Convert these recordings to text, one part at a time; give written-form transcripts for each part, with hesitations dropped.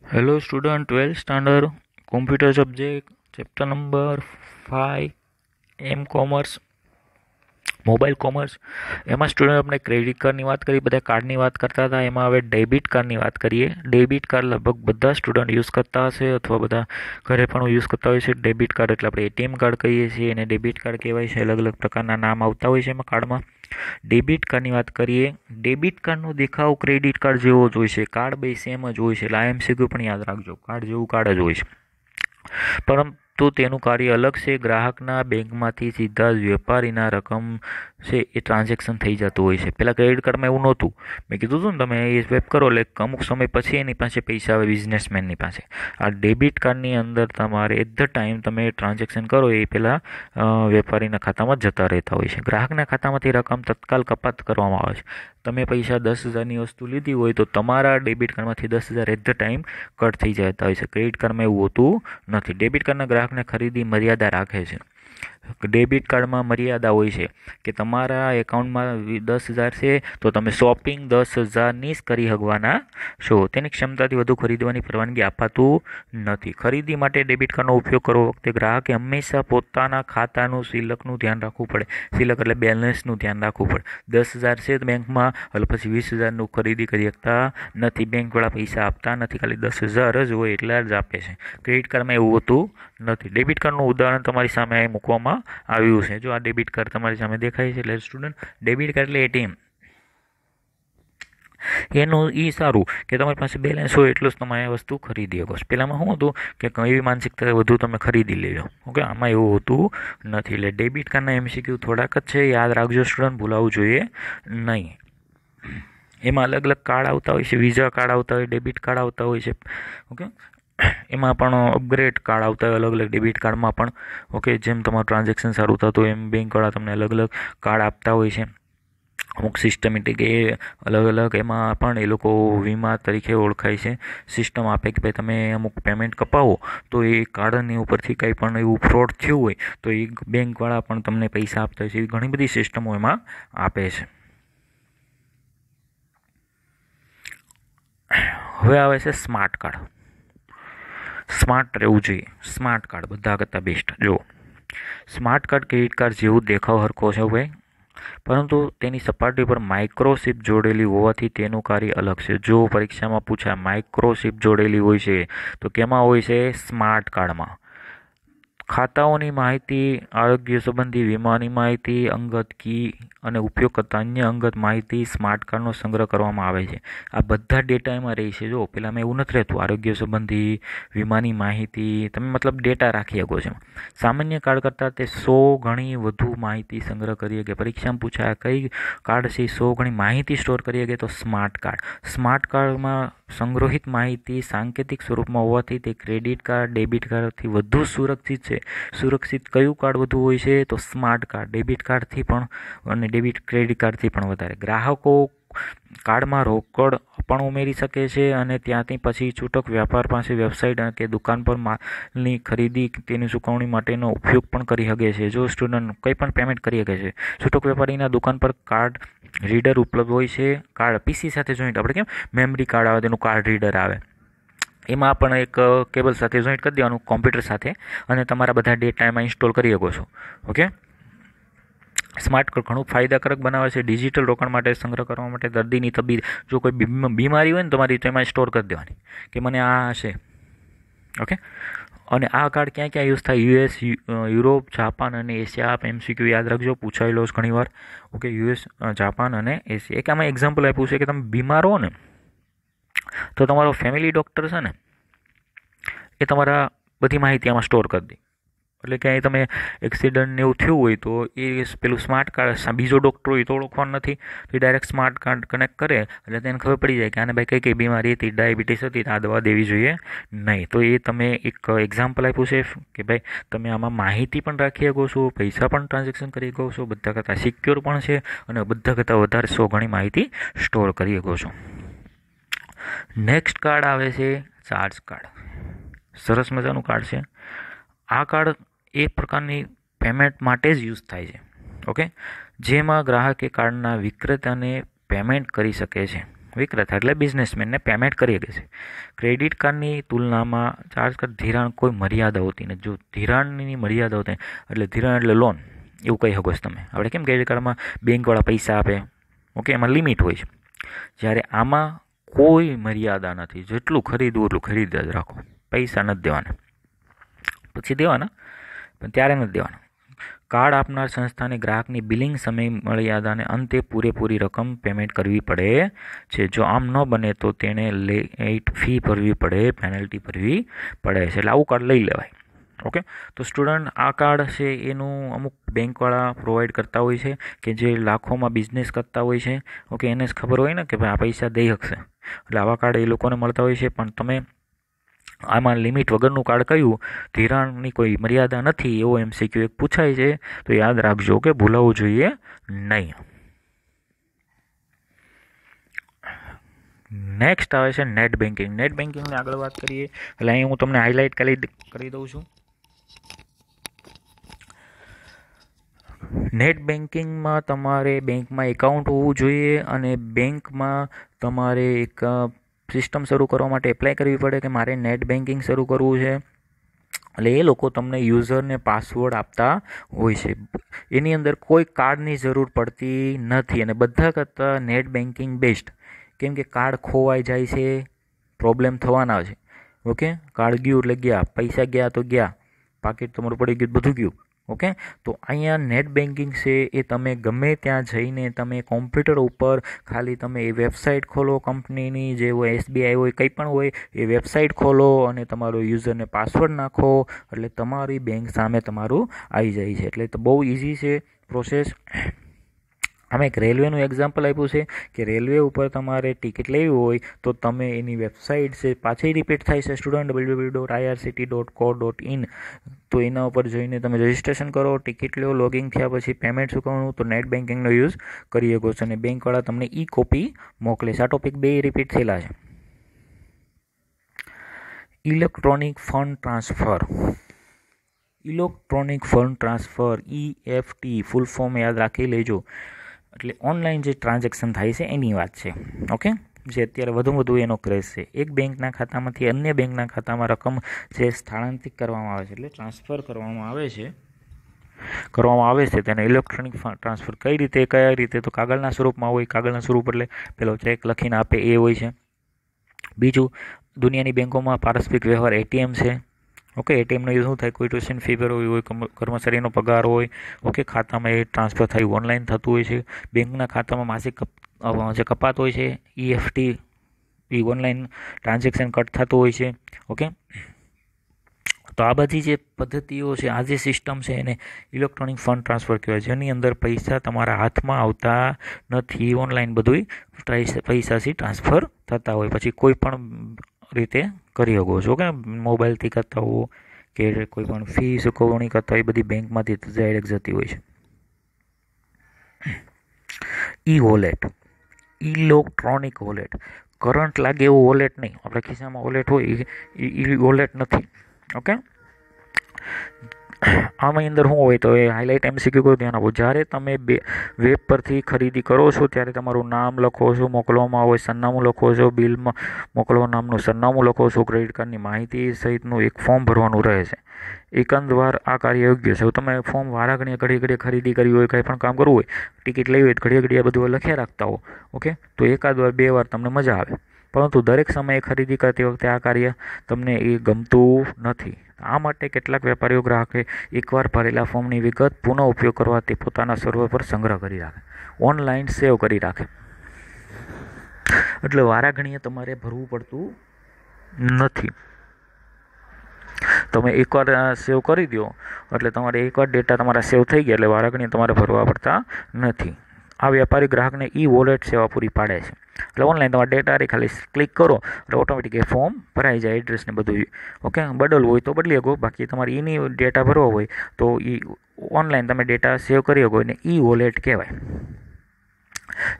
Hello student, 12th standard computer subject chapter number 5 M commerce mobile commerce એમાં student આપણે credit કાર્ડની વાત કરી, બધા કાર્ડની વાત કરતા હતા. એમાં હવે ડેબિટ કાર્ડની વાત કરીએ. ડેબિટ કાર્ડ લગભગ બધા સ્ટુડન્ટ યુઝ કરતા હશે અથવા બધા ઘરે પણ યુઝ કરતા હોય છે. ડેબિટ કાર્ડ એટલે આપણે એટીએમ કાર્ડ કહીએ છીએ અને ડેબિટ કાર્ડ કહેવાય છે. અલગ અલગ પ્રકારના નામ આવતા હોય છે એમાં કાર્ડમાં. ડેબિટ કાર્ડની વાત કરીએ. ડેબિટ કાર્ડનો દેખાવ ક્રેડિટ કાર્ડ જેવો જ હોય છે. કાર્ડ બે સેમ જ હોય છે. એટલે આ એમસીક્યુ પણ યાદ રાખજો, કાર્ડ જેવું કાર્ડ જ હોય છે. પરંતુ તેનું કાર્ય અલગ છે. ગ્રાહકના બેંકમાંથી સીધા જ વેપારીના રકમ છે એ ટ્રાન્ઝેક્શન થઈ જતું હોય છે. પહેલાં ક્રેડિટ કાર્ડમાં એવું નહોતું. મેં કીધું હતું ને, તમે એ સ્વેપ કરો એટલે અમુક સમય પછી એની પાસે પૈસા આવે બિઝનેસમેનની પાસે. આ ડેબિટ કાર્ડની અંદર તમારે એટ ધ ટાઈમ તમે ટ્રાન્ઝેક્શન કરો એ પહેલાં વેપારીના ખાતામાં જતા રહેતા હોય છે. ગ્રાહકના ખાતામાંથી રકમ તત્કાલ કપાત કરવામાં આવે છે. તમે પૈસા 10,000ની વસ્તુ લીધી હોય તો તમારા ડેબિટ કાર્ડમાંથી 10,000 એટ ધ ટાઈમ કટ થઈ જતા હોય છે. ક્રેડિટ કાર્ડમાં એવું હોતું નથી. ડેબિટ કાર્ડના ગ્રાહકને ખરીદી મર્યાદા રાખે છે. ડેબિટ કાર્ડમાં મર્યાદા હોય છે કે તમારા એકાઉન્ટમાં 10,000 છે તો તમે શોપિંગ 10,000ની જ કરી શકવાના છો. તેની ક્ષમતાથી વધુ ખરીદવાની પરવાનગી અપાતું નથી. ખરીદી માટે ડેબિટ કાર્ડનો ઉપયોગ કરવો વખતે ગ્રાહકે હંમેશા પોતાના ખાતાનું સિલકનું ધ્યાન રાખવું પડે. સિલક એટલે બેલેન્સનું ધ્યાન રાખવું પડે. 10,000 છે બેંકમાં, એટલે પછી 20,000નું ખરીદી કરી શકતા નથી. બેંકવાળા પૈસા આપતા નથી, ખાલી 10,000 જ હોય એટલા જ આપે છે. ક્રેડિટ કાર્ડમાં એવું હોતું નથી. ડેબિટ કાર્ડનું ઉદાહરણ તમારી સામે મૂકવામાં આવ્યું છે. જો આ ડેબિટ કાર્ડ તમારી સામે દેખાય છે, એટલે સ્ટુડન્ટ ડેબિટ કાર્ડ એટલે એટીએમ. એનું સારું કે તમારી પાસે બેલેન્સ હોય એટલું જ તમે આ વસ્તુ ખરીદી શકો. પહેલાંમાં શું હતું કે એવી માનસિકતા વધુ તમે ખરીદી લેજો. ઓકે, આમાં એવું હોતું નથી. એટલે ડેબિટ કાર્ડના એમસીક્યુ થોડાક જ છે, યાદ રાખજો સ્ટુડન્ટ, ભૂલાવવું જોઈએ નહીં. એમાં અલગ અલગ કાર્ડ આવતા હોય છે. વિઝા કાર્ડ આવતા હોય, ડેબિટ કાર્ડ આવતા હોય છે. ઓકે, એમાં પણ અપગ્રેડ કાર્ડ આવતા હોય અલગ અલગ ડેબિટ કાર્ડમાં પણ. ઓકે, જેમ તમારું ટ્રાન્ઝેક્શન સારું થતું હોય એમ બેંકવાળા તમને અલગ અલગ કાર્ડ આપતા હોય છે. અમુક સિસ્ટમેટિક એ અલગ અલગ એમાં પણ એ લોકો વીમા તરીકે ઓળખાય છે. સિસ્ટમ આપે કે ભાઈ તમે અમુક પેમેન્ટ કપાવો તો એ કાર્ડની ઉપરથી કંઈ પણ એવું ફ્રોડ થયું હોય તો એ બેંકવાળા પણ તમને પૈસા આપતા હોય છે. એવી ઘણી બધી સિસ્ટમો એમાં આપે છે. હવે આવે છે સ્માર્ટ કાર્ડ. સ્માર્ટ રહેવું જોઈએ. સ્માર્ટ કાર્ડ બધા કરતાં બેસ્ટ. જો સ્માર્ટ કાર્ડ ક્રેડિટ કાર્ડ જેવું દેખાવ હરખો છે ભાઈ, પરંતુ તેની સપાટી પર માઇક્રોચિપ જોડેલી હોવાથી તેનું કાર્ય અલગ છે. જો પરીક્ષામાં પૂછાય માઇક્રોચિપ જોડેલી હોય છે તો કેમાં હોય છે? સ્માર્ટ કાર્ડમાં. ખાતાઓની માહિતી, આરોગ્ય સંબંધી વીમાની માહિતી, અંગત કી અને ઉપયોગ કરતા અન્ય અંગત માહિતી સ્માર્ટ કાર્ડનો સંગ્રહ કરવામાં આવે છે. આ બધા ડેટા એમાં રહે છે. જો પહેલાંમાં એવું નથી રહેતું. આરોગ્ય સંબંધી વીમાની માહિતી તમે મતલબ ડેટા રાખી શકો છો. સામાન્ય કાર્ડ કરતાં તે 100 ગણી વધુ માહિતી સંગ્રહ કરી શકે. પરીક્ષામાં પૂછાય કઈ કાર્ડ છે 100 ગણી માહિતી સ્ટોર કરી શકે? તો સ્માર્ટ કાર્ડ. સ્માર્ટ કાર્ડમાં સંગ્રહિત માહિતી સાંકેતિક સ્વરૂપમાં હોવાથી તે ક્રેડિટ કાર્ડ, ડેબિટ કાર્ડથી વધુ સુરક્ષિત છે. સુરક્ષિત કયું કાર્ડ વધુ હોય છે? તો સ્માર્ટ કાર્ડ. ડેબિટ કાર્ડથી પણ અને ક્રેડિટ કાર્ડથી પણ વધારે. ગ્રાહકો કાર્ડમાં રોકડ પણ ઉમેરી શકે છે અને ત્યાંથી પછી છૂટક વ્યાપાર પાસે વેબસાઇટ કે દુકાન પર માલની ખરીદી તેની ચૂકવણી માટેનો ઉપયોગ પણ કરી શકે છે. જો સ્ટુડન્ટ કંઈ પણ પેમેન્ટ કરી શકે છે. છૂટક વેપારીના દુકાન પર કાર્ડ રીડર ઉપલબ્ધ હોય છે. કાર્ડ પીસી સાથે જોઈન્ટ, આપણે કેમ મેમરી કાર્ડ આવે તેનું કાર્ડ રીડર આવે, એમાં પણ એક કેબલ સાથે જોઈન્ટ કરી દેવાનું કોમ્પ્યુટર સાથે અને તમારા બધા ડેટા એમાં ઇન્સ્ટોલ કરી શકો છો. ઓકે, સ્માર્ટ કાર્ડ ઘણું ફાયદાકારક બનાવે છે. ડિજિટલ રોકાણ માટે, સંગ્રહ કરવા માટે, દર્દીની તબીયત, જો કોઈ બીમારી હોય ને તમારી તો એમાં સ્ટોર કરી દેવાની કે મને આ હશે. ઓકે, અને આ કાર્ડ ક્યાં ક્યાં યુઝ થાય? યુએસ, યુરોપ, જાપાન અને એશિયા. આપ એમસીક્યુ યાદ રાખજો, પૂછાયેલો છે ઘણીવાર. ઓકે, યુએસ, જાપાન અને એશિયા. એક આમાં એક્ઝામ્પલ આપ્યું છે કે તમે બીમાર હો ને તો તમારો ફેમિલી ડૉક્ટર છે ને એ તમારા બધી માહિતી આમાં સ્ટોર કરી દે. એટલે ક્યાંય તમે એક્સિડન્ટ એવું થયું હોય તો એ પેલું સ્માર્ટ કાર્ડ, બીજો ડૉક્ટર હોય તો ઓળખવાનું નથી, તો એ ડાયરેક્ટ સ્માર્ટ કાર્ડ કનેક્ટ કરે એટલે તેને ખબર પડી જાય કે આને ભાઈ કઈ બીમારી હતી, ડાયાબિટીસ હતી, આ દવા દેવી જોઈએ નહીં. તો એ તમે એક એક્ઝામ્પલ આપ્યું છે કે ભાઈ તમે આમાં માહિતી પણ રાખી શકો છો, પૈસા પણ ટ્રાન્ઝેક્શન કરી શકો છો, બધા કરતાં સિક્યોર પણ છે અને બધા કરતાં વધારે 100 ગણી માહિતી સ્ટોર કરી શકો છો. નેક્સ્ટ કાર્ડ આવે છે ચાર્જ કાર્ડ. સરસ મજાનું કાર્ડ છે. આ કાર્ડ એ પ્રકારની પેમેન્ટ માટે જ યુઝ થાય છે. ઓકે, જેમાં ગ્રાહકે કાર્ડના વિક્રેતાને પેમેન્ટ કરી શકે છે. વિક્રેતા એટલે બિઝનેસમેનને પેમેન્ટ કરી શકે છે. ક્રેડિટ કાર્ડની તુલનામાં ચાર્જ કર ધિરાણ કોઈ મર્યાદા હોતી નથી. જો ધિરાણની મર્યાદા હોતી એટલે ધિરાણ એટલે લોન એવું કહી શકો છો તમે. આપણે કેમ ક્રેડિટ કાર્ડમાં બેંકવાળા પૈસા આપે, ઓકે, એમાં લિમિટ હોય છે. જ્યારે આમાં કોઈ મર્યાદા નથી, જેટલું ખરીદવું એટલું ખરીદ જ રાખો, પૈસા નથી દેવાના. પછી દેવાના પણ ત્યારે નથી દેવાના. કાર્ડ આપનાર સંસ્થાને ગ્રાહકની બિલિંગ સમય મર્યાદાને અંતે પૂરેપૂરી રકમ પેમેન્ટ કરવી પડે છે. જો આમ ન બને તો તેણે લેટ ફી ભરવી પડે, પેનલ્ટી ભરવી પડે છે. એટલે આવું કાર્ડ લઈ લેવાય. ઓકે, તો સ્ટુડન્ટ આ કાર્ડ છે એનું અમુક બેંકવાળા પ્રોવાઈડ કરતા હોય છે કે જે લાખોમાં બિઝનેસ કરતા હોય છે. ઓકે, એને જ ખબર હોય ને કે ભાઈ આ પૈસા દઈ શકશે, એટલે આવા કાર્ડ એ લોકોને મળતા હોય છે. પણ તમે આમાં લિમિટ વગરનું કાર્ડ કયું, ધિરાણની કોઈ મર્યાદા નથી, એવો MCQ એક પૂછાય છે, તો યાદ રાખજો કે ભૂલાવવું જોઈએ નહીં. નેક્સ્ટ આવે છે નેટ બેન્કિંગ. નેટ બેન્કિંગની આગળ વાત કરીએ એટલે અહીં હું તમને હાઇલાઇટ કરી દઉં છું. નેટ બેન્કિંગમાં તમારે બેંકમાં એકાઉન્ટ હોવું જોઈએ અને બેંકમાં તમારે એક સિસ્ટમ શરૂ કરવા માટે એપ્લાય કરવી પડે કે મારે નેટ બેન્કિંગ શરૂ કરવું છે. એટલે એ લોકો તમને યુઝરને પાસવર્ડ આપતા હોય છે. એની અંદર કોઈ કાર્ડની જરૂર પડતી નથી અને બધા કરતાં નેટ બેન્કિંગ બેસ્ટ. કેમ કે કાર્ડ ખોવાઈ જાય છે, પ્રોબ્લેમ થવાના છે. ઓકે, કાર્ડ ગયું એટલે ગયા, પૈસા ગયા તો ગયા, પાકીટ તમારું પડી ગયું, બધું ગયું. ઓકે, તો અહીંયા નેટ બેન્કિંગ છે એ તમે ગમે ત્યાં જઈને તમે કોમ્પ્યુટર ઉપર ખાલી તમે એ વેબસાઇટ ખોલો, કંપનીની જે હોય, SBI હોય, કંઈ પણ હોય, એ વેબસાઇટ ખોલો અને તમારો યુઝરને પાસવર્ડ નાખો એટલે તમારી બેંક સામે તમારું આવી જાય છે. એટલે તો બહુ ઇઝી છે પ્રોસેસ. આમાં એક રેલવેનું એક્ઝામ્પલ આપ્યું છે કે રેલવે ઉપર તમારે ટિકિટ લેવી હોય તો તમે એની વેબસાઇટ છે, પાછી રિપીટ થાય છે સ્ટુડન્ટ, www.ircty.co.in. તો એના ઉપર જઈને તમે રજિસ્ટ્રેશન કરો, ટિકિટ લો, લોગિન થયા પછી પેમેન્ટ ચૂકવવાનું, તો નેટ બેન્કિંગનો યુઝ કરી શકો છો અને બેંકવાળા તમને કોપી મોકલે છે. આ ટોપિક બે રિપીટ થયેલા છે. Electronic fund transfer. Electronic fund transfer EFT full form યાદ રાખી લેજો. એટલે ઓનલાઈન જે ટ્રાન્ઝેક્શન થાય છે એની વાત છે. ઓકે, જે અત્યારે વધુ એનો ક્રેઝ છે. એક બેંકના ખાતામાંથી અન્ય બેંકના ખાતામાં રકમ જે સ્થળાંતરિત કરવામાં આવે છે, એટલે ટ્રાન્સફર કરવામાં આવે છે તેને ઇલેક્ટ્રોનિક ટ્રાન્સફર. કઈ રીતે, કયા રીતે? તો કાગળના સ્વરૂપમાં હોય. કાગળના સ્વરૂપ એટલે પેલો ચેક લખીને આપે એ હોય છે. બીજું, દુનિયાની બેંકોમાં પારસ્પરિક વ્યવહાર ATM છે. ઓકે, ATMનો યુઝ શું થાય? કોઈ ટ્યુશન ફી ભરવી હોય, કર્મચારીનો પગાર હોય, ઓકે, ખાતામાં એ ટ્રાન્સફર થાય, ઓનલાઈન થતું હોય છે. બેંકના ખાતામાં માસિક જે કપાત હોય છે, EFT એ ઓનલાઈન ટ્રાન્ઝેક્શન કટ થતું હોય છે. ઓકે, તો આ બધી જે પદ્ધતિઓ છે, આ જે સિસ્ટમ છે એને ઇલેક્ટ્રોનિક ફંડ ટ્રાન્સફર કહેવાય છે. જેની અંદર પૈસા તમારા હાથમાં આવતા નથી, ઓનલાઈન બધું પૈસાથી ટ્રાન્સફર થતા હોય. પછી કોઈ પણ રીતે કરી શકો છો કે મોબાઈલથી કરતા હો કે કોઈ પણ ફી ચૂકવણી કરતા હોય, બધી બેંકમાંથી ડાયરેક્ટ જતી હોય છે. Wallet, electronic wallet. કરંટ લાગે એવું વોલેટ નહીં, આપણા ખિસ્સામાં વોલેટ હોય એ વોલેટ નથી. ઓકે, આમાં અંદર શું હોય તો એ હાઇલાઇટ MCQ કરો, ધ્યાન આપો. જ્યારે તમે વેબ પરથી ખરીદી કરો છો ત્યારે તમારું નામ લખો છો, મોકલવામાં આવે સરનામું લખો છો, બિલમાં મોકલવા નામનું સરનામું લખો છો, ક્રેડિટ કાર્ડની માહિતી સહિતનું એક ફોર્મ ભરવાનું રહે છે. એકંદવાર આ કાર્ય યોગ્ય છે. તમે ફોર્મ વારાઘડીએ ઘડીએ ખરીદી કરવી હોય, કંઈ પણ કામ કરવું હોય, ટિકિટ લેવી હોય, ઘડીએ બધું લખ્યા રાખતા હો. ઓકે, તો એકાદ વાર બે વાર તમને મજા આવે, પરંતુ દરેક સમયે ખરીદી કરતી વખતે આ કાર્ય તમને એ ગમતું નથી. આ માટે કેટલાક વેપારીઓ ગ્રાહકે એકવાર ભરેલા ફોર્મની વિગત પુનઃ ઉપયોગ કરવા તે પોતાના સર્વર પર સંગ્રહ કરી રાખે, ઓનલાઈન સેવ કરી રાખે. એટલે વારાઘડીએ તમારે ભરવું પડતું નથી. તમે એકવાર સેવ કરી દો એટલે તમારે એકવાર ડેટા તમારા સેવ થઈ ગયા એટલે વારાઘડીએ તમારે ભરવા પડતા નથી. આ વ્યાપારી ગ્રાહકને વોલેટ સેવા પૂરી પાડે છે. એટલે ઓનલાઈન તમારા ડેટા ખાલી ક્લિક કરો એટલે ઓટોમેટિક એ ફોર્મ ભરાઈ જાય, એડ્રેસને બધું. ઓકે, બદલવું હોય તો બદલી શકો, બાકી તમારે ડેટા ભરવો હોય તો ઓનલાઈન તમે ડેટા સેવ કરી શકો ને વોલેટ કહેવાય.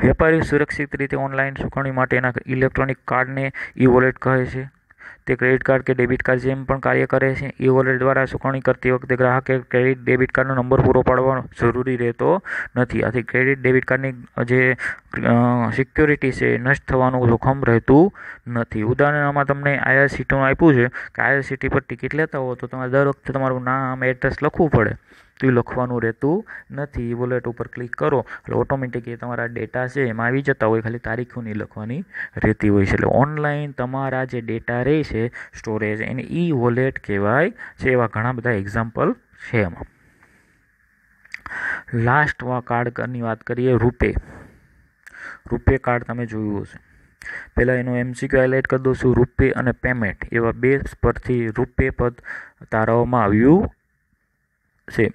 વેપારીઓ સુરક્ષિત રીતે ઓનલાઈન ચૂકવણી માટેના ઇલેક્ટ્રોનિક કાર્ડને વોલેટ કહે છે. તે ક્રેડિટ કાર્ડ કે ડેબિટ કાર્ડ જેમ પણ કાર્ય કરે છે. ઈ વોલેટ દ્વારા ચૂકવણી કરતી વખતે ગ્રાહકે ક્રેડિટ ડેબિટ કાર્ડનો નંબર પૂરો પાડવાનો જરૂરી રહેતો નથી. આથી ક્રેડિટ ડેબિટ કાર્ડની જે સિક્યોરિટી છે એ નષ્ટ થવાનું જોખમ રહેતું નથી. ઉદાહરણમાં તમને IRCTCનું આપ્યું છે કે IRCTC પર ટિકિટ લેતા હો તો તમારે દર વખતે તમારું નામ, એડ્રેસ લખવું પડે, તો એ લખવાનું રહેતું નથી. વોલેટ ઉપર ક્લિક કરો એટલે ઓટોમેટિક એ તમારા ડેટા છે એમાં આવી જતા હોય, ખાલી તારીખો નહીં લખવાની રહેતી હોય છે. એટલે ઓનલાઈન તમારા જે ડેટા રહે છે સ્ટોરેજ, એને ઈ વોલેટ કહેવાય છે. એવા ઘણા બધા એક્ઝામ્પલ છે એમાં. લાસ્ટ કાર્ડની વાત કરીએ, રૂપે કાર્ડ તમે જોયું હશે. પહેલાં એનો MCQ હાઇલાઇટ કરી દઉં છું. રૂપે અને પેમેન્ટ એવા બે પરથી રૂપે પદ તારવવામાં આવ્યું છે.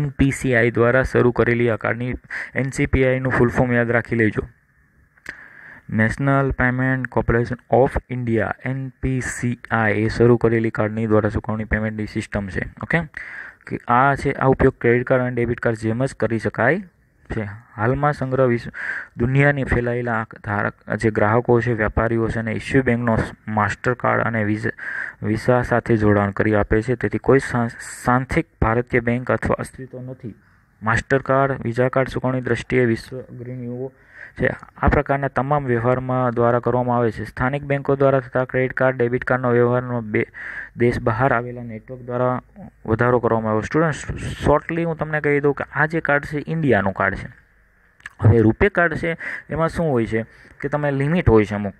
NPCI દ્વારા શરૂ કરેલી આ કાર્ડની NCPIનું ફૂલ ફોર્મ યાદ રાખી લેજો. National payment corporation of India, NPCI એ શરૂ કરેલી કાર્ડની દ્વારા ચૂકવણી પેમેન્ટની સિસ્ટમ છે. ઓકે, કે આ છે આ ઉપયોગ ક્રેડિટ કાર્ડ અને ડેબિટ કાર્ડ જેમ જ કરી શકાય છે. હાલમાં સમગ્ર દુનિયાની ફેલાયેલા જે ગ્રાહકો છે, વ્યાપારીઓ છે, અને ઇસ્યુ બેંકનો માસ્ટર કાર્ડ અને વિઝા સાથે જોડાણ કરી આપે છે. તેથી કોઈ સાંસ્થિક ભારતીય બેંક અથવા અસ્તિત્વ નથી. માસ્ટર કાર્ડ, વિઝા કાર્ડ ચૂકવણી દ્રષ્ટિએ વિશ્વ અગ્રણીઓ છે. આ પ્રકારના તમામ વ્યવહારમાં દ્વારા કરવામાં આવે છે. સ્થાનિક બેંકો દ્વારા થતા ક્રેડિટ કાર્ડ, ડેબિટ કાર્ડનો વ્યવહારનો દેશ બહાર આવેલા નેટવર્ક દ્વારા વધારો કરવામાં આવ્યો. સ્ટુડન્ટ, શોર્ટલી હું તમને કહી દઉં કે આ જે કાર્ડ છે ઇન્ડિયાનું કાર્ડ છે. હવે રૂપે કાર્ડ છે એમાં શું હોય છે કે તમે લિમિટ હોય છે, અમુક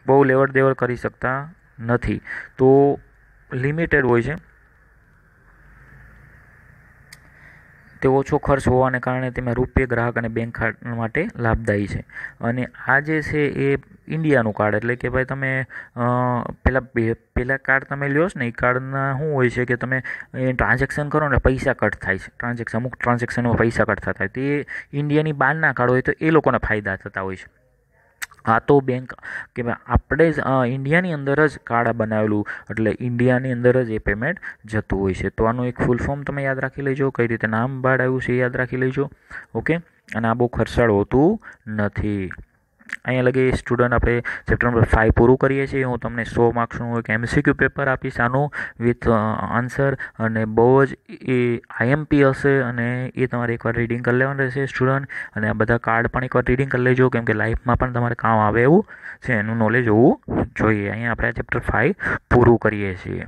બહુ લેવડ દેવડ કરી શકતા નથી, તો લિમિટેડ હોય છે. તે ઓછો ખર્ચ હોવાને કારણે તેમાં રૂપે ગ્રાહક અને બેંક કાર્ડ માટે લાભદાયી છે. અને આ જે છે એ ઇન્ડિયાનું કાર્ડ, એટલે કે ભાઈ તમે પહેલાં કાર્ડ તમે લ્યો છો ને, એ કાર્ડના શું હોય છે કે તમે ટ્રાન્ઝેક્શન કરો ને પૈસા કટ થાય છે. અમુક ટ્રાન્ઝેક્શનમાં પૈસા કટ થતા હોય, તે ઇન્ડિયાની બહારના કાર્ડ હોય તો એ લોકોને ફાયદા થતા હોય છે. આ તો બેંક કે આપણે જ ઇન્ડિયાની અંદર જ કાર્ડ બનાવેલું, એટલે ઇન્ડિયાની અંદર જ એ પેમેન્ટ જતું હોય છે. તો આનું એક ફૂલ ફોર્મ તમે યાદ રાખી લેજો, કઈ રીતે નામ બાદ આવ્યું છે એ યાદ રાખી લેજો. ઓકે, અને આ બહુ ખર્ચાળ હોતું નથી. અહીંયા લગી સ્ટુડન્ટ આપણે ચેપ્ટર નંબર 5 પૂરું કરીએ છીએ. હું તમને 100 માર્ક્સનું એક MCQ પેપર આપીશ આનું વિથ આન્સર, અને બહુ જ એ IMP હશે, અને એ તમારે એકવાર રીડિંગ કરી લેવાનું રહેશે સ્ટુડન્ટ. અને આ બધા કાર્ડ પણ એકવાર રીડિંગ કરી લેજો, કેમ કે લાઈફમાં પણ તમારે કામ આવે એવું છે, એનું નોલેજ હોવું જોઈએ. અહીંયા આપણે ચેપ્ટર 5 પૂરું કરીએ છીએ.